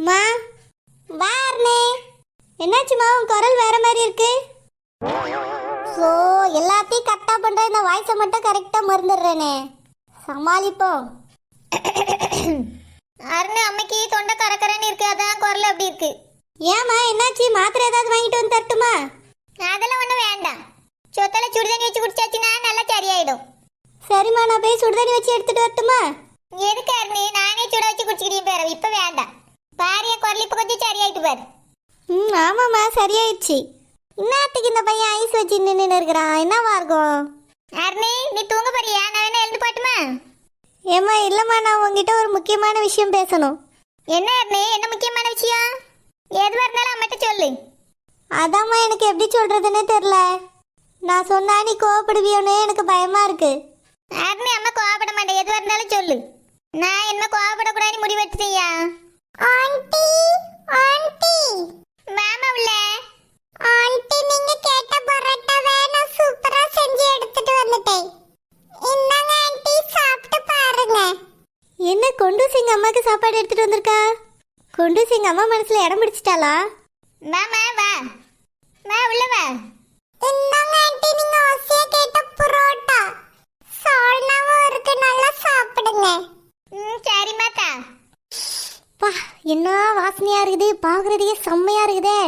மா வார்னே, என்னாச்சுமா உன் குரல் வேற மாதிரி இருக்கு? ஸோ எல்லாத்தையும் கரெக்டாக பண்ணுற இந்த வாய்ஸை மட்டும் கரெக்டாக மறந்துடுறேனே, சமாளிப்போம். அருண் அம்மைக்கு தொண்டை கரக்கரன்னு இருக்கு, அதான் குரல் அப்படி இருக்கு. ஏமா என்னாச்சு? மாத்திரை ஏதாவது வாங்கிட்டு வந்து தரட்டுமா? அதெல்லாம் ஒன்றும் வேண்டாம், சொத்தல சுடுதண்ணி வச்சு குடிச்சாச்சுன்னா நல்லா சரியாயிடும். சரிம்மா, நான் போய் சுடுதண்ணி வச்சு எடுத்துட்டு வரட்டுமா? எதுக்கு அருண், நானே சுட வச்சு குடிச்சுக்கிட்டே பேர, இப்போ வேண்டாம். பாரு என் குரல் இப்போ கொஞ்சம் சரியாயிட்டு பாரு. ஆமாம்மா சரியாயிடுச்சு. இன்னத்துக்கு இந்த பையன் ஐஸ் வச்சு நின்று இருக்கிறான், என்னவா இருக்கும்? அருண் நீ தூங்க போறியா? நான் வேணா எழுந்து பாட்டுமா? ஏம்மா இல்லைம்மா, நான் உங்ககிட்ட ஒரு முக்கியமான விஷயம் பேசணும். என்ன அருண், என்ன முக்கியமான விஷயம்? எதுவாக இருந்தாலும் அம்மிட்ட சொல்லு. அதாம்மா எனக்கு எப்படி சொல்றதுன்னே தெரில. நான் சொன்னா நீ கோவப்படுவியோன்னு எனக்கு பயமா இருக்கு. அருண் அம்மா கோவப்பட மாட்டேன், எதுவாக இருந்தாலும் சொல்லு. நான் என்ன கோவப்படக்கூடாதுன்னு முடிவெடுத்துட்டியா? ஆண்டி ஆண்டி மாமா உள்ள. ஆண்டி, நீங்க கேட்ட பரோட்டாவை நான் சூப்பரா செஞ்சு எடுத்துட்டு வந்துட்டேன். இந்தாங்க ஆண்டி, சாப்பிட்டு பாருங்க. என்ன குண்டூசி எங்க அம்மாக்கு சாப்பாடு எடுத்துட்டு வந்திருக்கா? குண்டூசி எங்க அம்மா மனசுல இடம் பிடிச்சிட்டாளா? மாமா வா வா உள்ள வா. இந்தாங்க ஆண்டி, நீங்க ஆசையா கேட்ட பரோட்டா. சால்னாவும் இருக்கு, நல்லா சாப்பிடுங்க. சரி மாத்தா. பா, என்ன வாசனையா இருக்குது, பாக்குறதுக்கே செம்மையா இருக்குதே.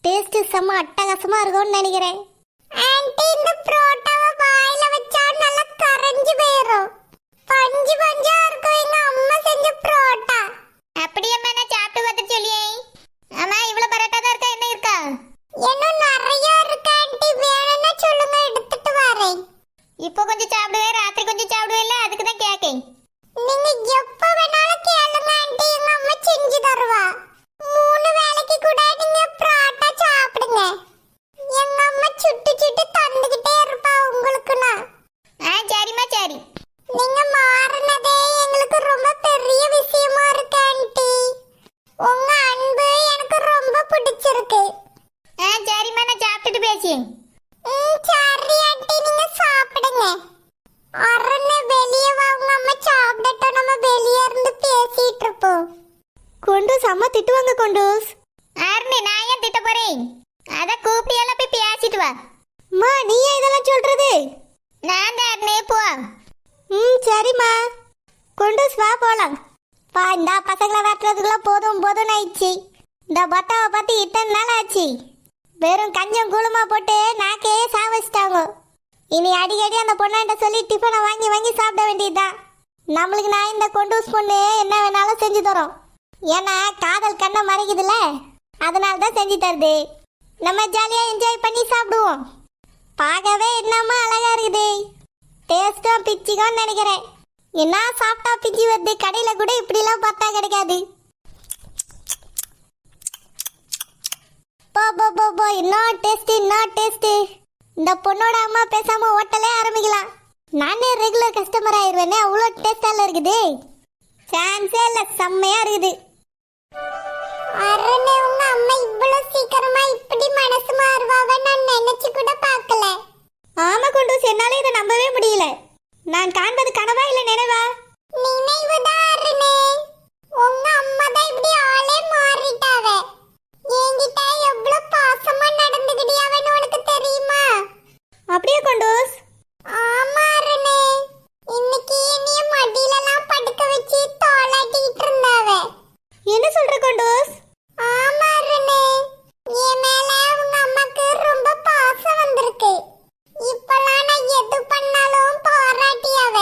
டேஸ்ட் செம்ம அட்டகாசமா இருக்கும்னு நினைக்கிறேன். ஆண்டி, இந்த பரோட்டாவை வாயில வச்சா நல்லா கரைஞ்சு போயிடும். பஞ்சு பஞ்சா இருக்கும் எங்க அம்மா செஞ்ச பரோட்டா. அப்படியேம்மா, நான் சாப்பிட்டு பார்த்து சொல்லியே. ஆமா, இவ்வளவு பரோட்டா தான் இருக்கா, என்ன இருக்கா? இன்னும் நிறைய இருக்கு ஆண்டி, வேணும்னா சொல்லுங்க, எடுத்துட்டு வரேன். இப்போ கொஞ்சம் சாப்பிடுவேன், ராத்திரி கொஞ்சம் சாப்பிடுவேன்ல, அதுக்கு தான் கேட்கேன். நீங்க எப்ப வேணாலும் கேளுங்க ஆண்டி, எங்க அம்மா செஞ்சு தருவா. 3 வேளைக்கு கூட நீங்க பரோட்டா சாப்பிடுங்க. எங்க அம்மா சுட்டு சுட்டு தந்துகிட்டே இருப்பா உங்களுக்குனா. சரிம்மா சரி. நீங்க மாறினதே எங்களுக்கு ரொம்ப பெரிய விஷயமா இருக்கு ஆண்டி. உங்க அன்பு எனக்கு ரொம்ப பிடிச்சிருக்கு. சரிம்மா, நான் சாப்பிட்டுட்டு பேசி. சரி ஆண்டி, நீங்க சாப்பிடுங்க. அருண் வெளியே வா, உங்க அம்மா சாப்பிடட்டும், நம்ம வெளியே இருந்து பேசிட்டு இருப்போம். கொண்டூஸ் அம்மா திட்டுவாங்க. கொண்டூஸ் அருண், நான் ஏன் திட்ட போறேன்? அத கூப்பிட்டியெல்லாம் போய் பேசிட்டு வா. அம்மா, நீ ஏன் இதெல்லாம் சொல்றது? நான் தான் அருண், போ. சரிம்மா. கொண்டூஸ் வா போலாம். பா, இந்த பசங்களை வெட்டுறதுக்குள்ள போதும் போதும் ஆயிடுச்சு. இந்த பத்தாவை பார்த்து இத்தனை நாள் ஆச்சு. வெறும் கஞ்சம் கூழுமா போட்டு நாக்கே சாவச்சிட்டாங்க. இனி அடிக்கடி அந்த பொண்ணாண்ட சொல்லி டிஃபனை வாங்கி வாங்கி சாப்பிட வேண்டியதுதான். நம்மளுக்கு நான் இந்த கொண்டூஸ் பொண்ணு என்ன வேணாலும் செஞ்சு தரோம். ஏன்னா காதல் கண்ணை மறைக்குதுல்ல, அதனால தான் செஞ்சு தருது. நம்ம ஜாலியாக என்ஜாய் பண்ணி சாப்பிடுவோம். பார்க்கவே என்னமா அழகா இருக்குது. டேஸ்ட்டும் பிச்சிக்கும்னு நினைக்கிறேன். என்ன சாப்பிட்டா பிச்சி வருது, கடையில் கூட இப்படிலாம் பார்த்தா கிடைக்காது. போ போ போ போ, இன்னும் டேஸ்ட் இன்னும் டேஸ்ட். இந்த பொண்ணோட அம்மா பேசாம ஹோட்டலே ஆரம்பிக்கலாம். நானே ரெகுலர் கஸ்டமர் ஆயிடுவேனே, அவ்வளோ டேஸ்டால இருக்குது. சான்ஸே இல்லை, செம்மையா இருக்குது. அருண், உங்க அம்மா இவ்வளவு சீக்கிரமா இப்படி மனசு மாறுவாவ நான் நினைச்சு கூட பார்க்கல. ஆமா கொண்டூஸ், என்னால இதை நம்பவே முடியல. நான் காண்பது கனவா இல்ல நினைவா? நினைவுதான் அருண். உங்க அம்மா தான் இப்படி ஆளே மாறிட்டாவ. என்கிட்ட எவ்வளவு பாசமா நடந்துக்கிட்டியாவன்னு உனக்கு தெரியுமா? அப்படியே கொண்டூஸ்? ஆமா அருண், இன்னைக்கு என்னைய மடியிலலாம் படுக்க வச்சு தோளாட்டிட்டு இருந்தாவ. என்ன சொல்ற கொண்டூஸ்? ஆமா அருண், என் மேல உங்க அம்மாக்கு ரொம்ப பாசம் வந்திருக்கு. இப்பலாம் நான் எது பண்ணாலும் பாராட்டியாவ.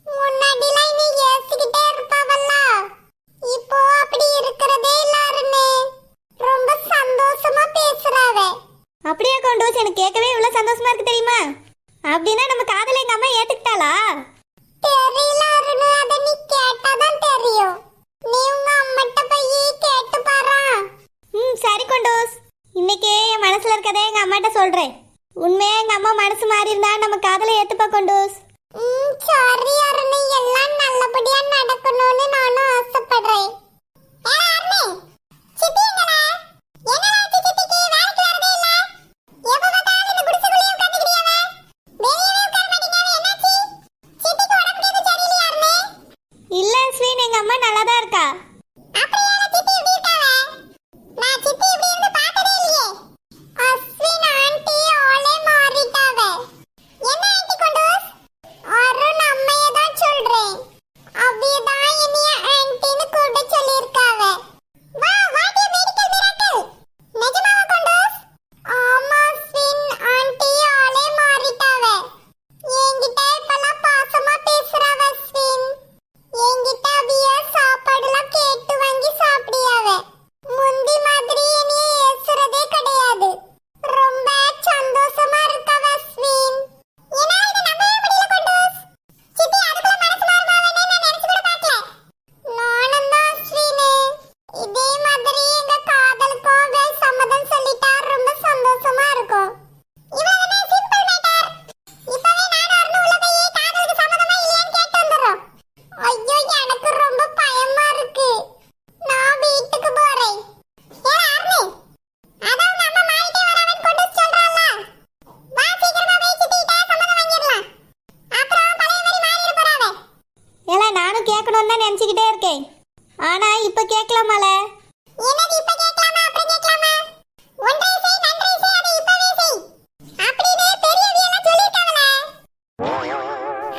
முன்னாடிலாம் நீ ஏசிக்கிட்டே இருப்பாவல்ல, இப்போ அப்படி இருக்கிறதே இல்ல அருண். ரொம்ப சந்தோஷமா பேசுறாவ. அப்படியே கொண்டூஸ், எனக்கு கேட்கவே இவ்வளவு சந்தோஷமா இருக்கு தெரியுமா? அப்படின்னா நம்ம காதலை எங்க அம்மா ஏத்துக்கிட்டாளா? தெரியல அருண், அத நீ கேட்டாதான் தெரியும். நீ உங்க அம்மாட்ட போய் கேட்டு பாரா. சரி கொண்டூஸ், இன்னைக்கு என் மனசுல இருக்கதே எங்க அம்மாட்ட சொல்றேன். உண்மையா எங்க அம்மா மனசு மாறி இருந்தா நம்ம காதலை ஏத்துப்பா கொண்டூஸ். சரி அருண், எல்லாம் நல்லபடியா நடக்கணும்னு நானும் ஆசைப்படுறேன். இல்ல ஸ்வீன், எங்க அம்மா நல்லா தான் இருக்கா. கேட்கலாமால? என்னது இப்ப கேட்கலாமா அப்புறம் கேட்கலாமா? ஒன்றை செய் நன்றை செய் அதை இப்பவே செய் அப்படின்னு பெரியவி எல்லாம் சொல்லிருக்காங்களே.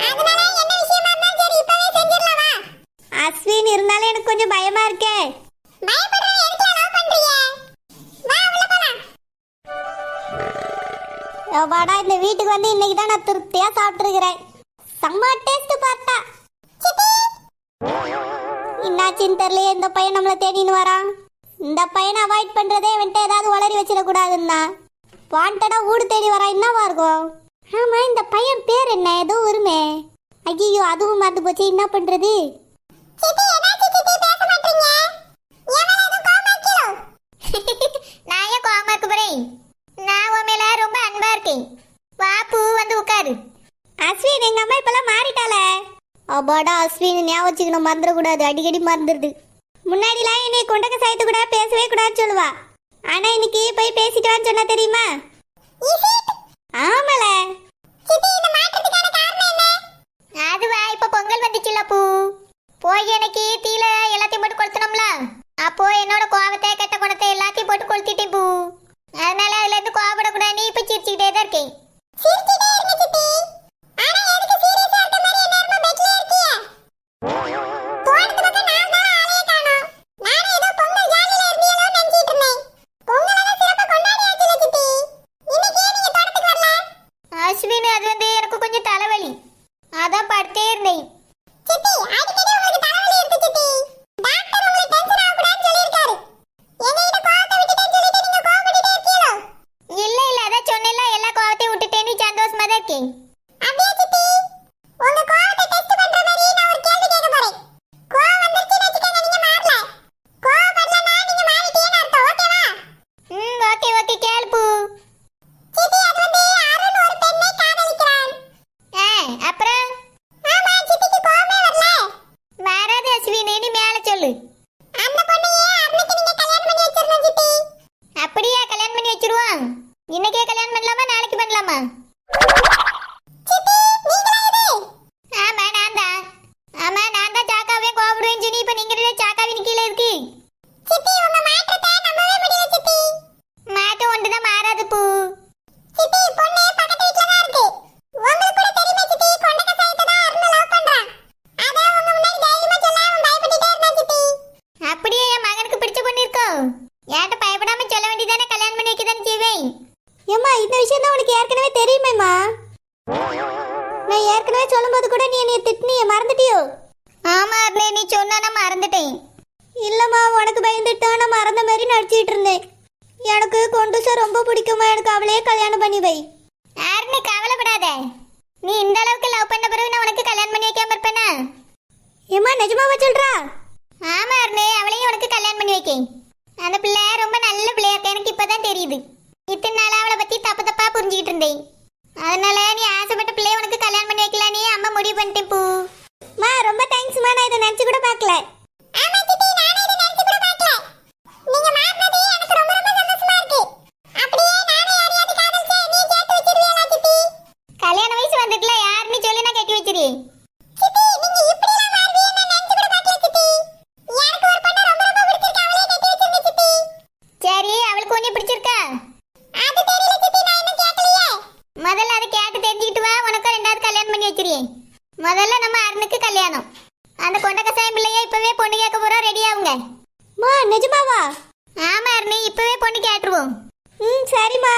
அதனால என்ன விஷயமா இருந்தாலும் சரி இப்பவே செஞ்சிரலாம் வா. அஸ்வின் இருந்தாலும் எனக்கு கொஞ்சம் பயமா இருக்கே. பயப்படுற எதுக்கு லவ் பண்றீங்க? வா உள்ள போலாம். வாடா, இந்த வீட்டுக்கு வந்து இன்னைக்கு தான் நான் திருப்தியா சாப்பிட்டுருக்கிறேன். செம்ம டேஸ்ட் பார்த்தா. என்னாச்சின்னு தெரியலையே, இந்த பையன் நம்மளை தேடின்னு வரான். இந்த பையனை அவாய்ட் பண்றதே வந்துட்டு ஏதாவது வளரி வச்சிடக்கூடாதுன்னா வாண்டடா ஊடு தேடி வரான். என்னவா இருக்கும்? ஆமா, இந்த பையன் பேர் என்ன? ஏதோ வருமே. ஐயோ, அதுவும் மறந்து போச்சு. என்ன பண்றது? சித்தி என்னாச்சு சித்தி பேச மாட்டீங்க? ஏன் மேல எதுவும் கோவமா இருக்கீங்களோ? நான் ஏன் கோவமா இருக்க போறேன்? நான் உன் மேல ரொம்ப அன்பா இருக்கேன். வா பூ வந்து உட்காரு. அஸ்வின், எங்க அம்மா இப்பெல்லாம் மாறிட்டாளே. அப்பாடா, அஸ்வின் ஞாபகம் வச்சுக்கணும், மறந்துடக்கூடாது. அடிக்கடி மறந்துடுது. முன்னாடிலாம் என்னை கொண்டக்க சாயத்து கூட பேசவே கூடாதுன்னு சொல்லுவா. ஆனா இன்னைக்கு போய் பேசிட்டு வான்னு சொன்னா தெரியுமா? ஆமால. சித்தி இந்த மாற்றத்துக்கான காரணம் என்ன? அதுவா இப்ப பொங்கல் வந்துச்சுல பூ. போய் எனக்கு தீல எல்லாத்தையும் போட்டு கொளுத்தணும்ல. அப்போ என்னோட கோவத்தை கெட்ட குணத்தை எல்லாத்தையும் போட்டு கொளுத்திட்டேன் பூ. அதனால அதுல இருந்து கோவப்படக்கூடாது. இப்ப சிரிச்சுக்கிட்டே தான் இருக்கேன். சிரிச்சுட்டே இருங்க சித்தி. ஆனா எதுக்கு சீரியஸா இருக்க மாதிரி எல்லாரும் பெட்ல இருக்கீங்க? போனது பக்கம் நான் தான் ஆளையே காணோம். நானே ஏதோ பொங்கல் ஜாலியில இருந்தீங்களோ நினைச்சிட்டு இருந்தேன். பொங்கலை தான் சிறப்பா கொண்டாடியாச்சுல சித்தி. இன்னைக்கு ஏன் நீங்க தோட்டத்துக்கு வரல? அஸ்வின், அது வந்து எனக்கு கொஞ்சம் தலைவலி. அதான் படுத்தே இருந்தேன். சித்தி அடிக்கடி உங்களுக்கு தலைவலி இருக்கு சித்தி. டாக்டர் உங்களுக்கு டென்ஷன் ஆகக்கூடாதுன்னு சொல்லியிருக்காரு. எங்ககிட்ட கோவத்தை விட்டுட்டேன்னு சொல்லிட்டு நீங்க கோவப்பட்டுட்டே இருக்கீங்களோ? இல்ல இல்ல, அதான் சொன்னேன்ல, எல்லா கோவத்தையும் விட்டுட்டேன்னு சந்தோஷமா தான் இருக்கேன். அப்படியே சித்தி, உங்க கோவத்தை டெஸ்ட் பண்ற மாதிரி நான் ஒரு கேள்வி கேட்க போறேன். கோவம் வந்துருச்சுன்னு வச்சுக்கோங்க, நீங்க மாறல. கோவப்படலன்னா நீங்க மாறிட்டீங்கன்னு அர்த்தம். ஓகேவா? ஓகே ஓகே, கேளு பூ. சித்தி, அது வந்து அருண் ஒரு பெண்ணை காதலிக்கிறான். அப்புறம்? ஆமா, சித்திக்கு கோவமே வரல. வராது அஸ்வினி, நீ மேல சொல்லு. அந்த பொண்ணையே அருணுக்கு நீங்க கல்யாணம் பண்ணி வச்சிரணும் சித்தி. அப்படியே கல்யாணம் பண்ணி வச்சிருவோம். இன்னைக்கே கல்யாணம் பண்ணலாமா நாளைக்கு பண்ணலாமா? சித்தி, நீங்களா இது? ஆமா, நான் தான். ஆமா, நான் தான் சாக்காவே கோவப்படுவேன் சொன்னி. இப்ப நீங்க சாக்காவின் கீழே இருக்கு. சித்தி, உங்க மாற்றத்தை நம்பவே முடியல சித்தி. மாற்றம் ஒன்றுதான் மாறாது பூ. சித்தி, பொண்ணு பக்கத்து வீட்ல தான் இருக்கு. உங்களுக்கு கூட தெரியுமே சித்தி, கொண்டக்க சாயத்தை தான் அருண் லவ் பண்றான். அதான் உங்க முன்னாடி தைரியமா சொல்ல அவன் பயப்பட்டுட்டே இருந்தான் சித்தி. அப்படியே என் மகனுக்கு பிடிச்ச பொண்ணு இருக்கும். ஏன்ட்ட பயப்படாம சொல்ல வேண்டியதானே, கல்யாணம் பண்ணி வைக்கதானே செய்வேன். ஏம்மா, இந்த விஷயம் தான் உனக்கு ஏற்கனவே தெரியுமேம்மா. நான் ஏற்கனவே சொல்லும்போது கூட நீ என்னைய திட்டினிய, மறந்துட்டியோ? ஆமா அருணே, நீ சொன்னா நான் மறந்துட்டேன். இல்லம்மா, உனக்கு பயந்துட்டு நான் மறந்த மாதிரி நடிச்சிட்டு இருந்தேன். எனக்கு கொண்டுசா ரொம்ப பிடிக்குமா, எனக்கு அவளையே கல்யாணம் பண்ணி வை. அருணே, கவலைப்படாத. நீ இந்த அளவுக்கு லவ் பண்ண பிறகு நான் உனக்கு கல்யாணம் பண்ணி வைக்காம இருப்பேனா? ஏம்மா, நிஜமாவா சொல்றா? ஆமா அருணே, அவளையும் உனக்கு கல்யாணம் பண்ணி வைக்கேன். அந்த பிள்ளை ரொம்ப நல்ல பிள்ளையா இருக்கு, எனக்கு இப்பதான் தெரியுது. இத்தனை நாள் அவளை பத்தி தப்பு தப்பா புரிஞ்சுக்கிட்டு இருந்தேன். அதனால நீ ஆசைப்பட்ட பிள்ளைய உனக்கு கல்யாணம் பண்ணி வைக்கலானே அம்மா முடிவு பண்ணிட்டேன் பூ. மா, ரொம்ப தேங்க்ஸ்மா. நான் இதை நினைச்சு கூட பார்க்கல. ஆமா சித்தி, நானே இதை நினைச்சு கூட பார்க்கல. நீங்க மாறினது எனக்கு ரொம்ப ரொம்ப சந்தோஷமா இருக்கு. அப்படியே நானே யாரையாவது காதலிச்சா நீ கேட்டு வச்சிருவீங்களா சித்தி? கல்யாண வயசு வந்துட்டுல, யாருன்னு சொல்லி நான் கட்டி வச்சிருவேன். சித்தி, நீங்க இப்படி எல்லாம் மாறுவீங்கன்னு நான் நினைச்சு கூட பார்க்கல சித்தி. எனக்கு ஒரு பொண்ணு ரொம்ப ரொம்ப பிடிச்சிருக்கு, அவளையே கட்டி வச்சிருங்க சித்தி. சரி, அவளுக்கு உன்னை பிடிச்சிருக்கா? அது தெரியல சித்தி, நான் இன்னும் கேட்கலையே. முதல்ல அதை கேட்டு தெரிஞ்சுக்கிட்டு வா, உனக்கு ரெண்டாவது கல்யாணம் பண்ணி வச்சிருக்கேன். முதல்ல நம்ம அருணுக்கு கல்யாணம். அந்த கொண்டக்க சாயம் பிள்ளைய இப்பவே பொண்ணு கேட்க போறோம், ரெடி ஆகுங்க. மா, நிஜமாவா? ஆமா அருணே, இப்பவே பொண்ணு கேட்டுருவோம். சரிம்மா.